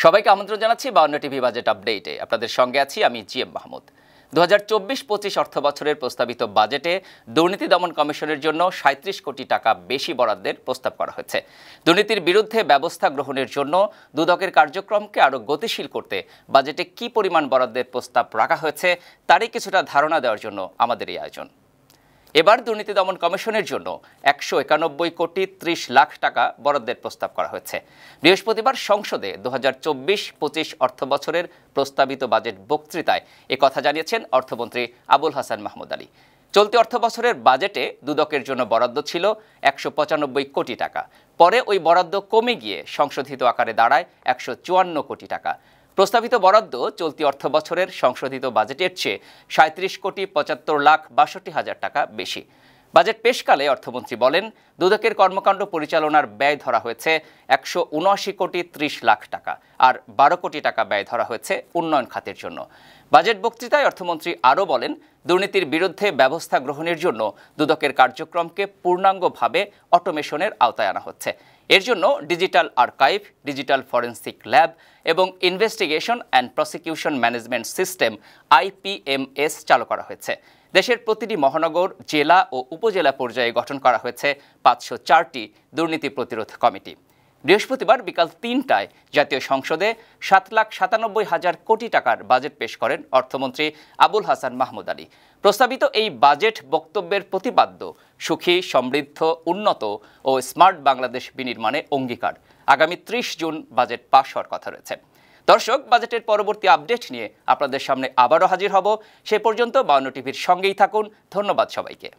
সবাইকে আমন্ত্রণ জানাচ্ছি 52 টিভি বাজেট আপডেটে। আপনাদের সঙ্গে আছি আমি জিএম মাহমুদ। 2024-25 অর্থ বছরের প্রস্তাবিত বাজেটে দুর্নীতি দমন কমিশনের জন্য 37 কোটি টাকা বেশি বরাদ্দের প্রস্তাব করা হয়েছে। দুর্নীতির বিরুদ্ধে ব্যবস্থা গ্রহণের জন্য দুদকের কার্যক্রমকে আরও গতিশীল করতে বাজেটে কী পরিমাণ বরাদ্দের প্রস্তাব রাখা হয়েছে তারই কিছুটা ধারণা দেওয়ার জন্য আমাদের এই আয়োজন। এবার দুর্নীতি দমন কমিশনের জন্য 191 কোটি 30 লাখ টাকা বরাদ্দের প্রস্তাব করা হয়েছে। বৃহস্পতিবার সংসদে 2024-25 অর্থ বছরের প্রস্তাবিত বাজেট বক্তৃতায় কথা জানিয়েছেন অর্থমন্ত্রী আবুল হাসান মাহমুদ আলী। চলতি অর্থ বছরের বাজেটে দুদকের জন্য বরাদ্দ ছিল 195 কোটি টাকা। পরে ওই বরাদ্দ কমে গিয়ে সংশোধিত আকারে দাঁড়ায় 154 কোটি টাকা। প্রস্তাবিত বরাদ্দ চলতি অর্থ বছরের সংশোধিত বাজেটের চেয়ে 37 কোটি 75 লাখ 62 হাজার টাকা বেশি। বাজেট পেশকালে অর্থমন্ত্রী বলেন, দুদকের কর্মকাণ্ড পরিচালনার ব্যয় ধরা হয়েছে 179 কোটি 30 লাখ টাকা, আর 12 কোটি টাকা ব্যয় ধরা হয়েছে উন্নয়ন খাতের জন্য। বাজেট বক্তৃতায় অর্থমন্ত্রী আরও বলেন, দুর্নীতির বিরুদ্ধে ব্যবস্থা গ্রহণের জন্য দুদকের কার্যক্রমকে পূর্ণাঙ্গভাবে অটোমেশনের আওতায় আনা হচ্ছে। এর জন্য digital archive, digital forensic lab এবং investigation and prosecution management system IPMS চালু করা হয়েছে। দেশের প্রতিটি মহানগর, জেলা ও উপজেলা পর্যায়ে গঠন করা হয়েছে 504টি দুর্নীতি প্রতিরোধ কমিটি। বৃহস্পতিবার বিকাল 3টায় জাতীয় সংসদে 7,97,000 কোটি টাকার বাজেট পেশ করেন অর্থমন্ত্রী আবুল হাসান মাহমুদ আলী। প্রস্তাবিত এই বাজেট বক্তব্যের প্রতিপাদ্য সুখী, সমৃদ্ধ, উন্নত ও স্মার্ট বাংলাদেশ বিনির্মাণে অঙ্গীকার। আগামী 30 জুন বাজেট পাশ হওয়ার কথা রয়েছে। দর্শক, বাজেটের পরবর্তী আপডেট নিয়ে আপনাদের সামনে আবারও হাজির হব। সে পর্যন্ত 52 টিভির সঙ্গেই থাকুন। ধন্যবাদ সবাইকে।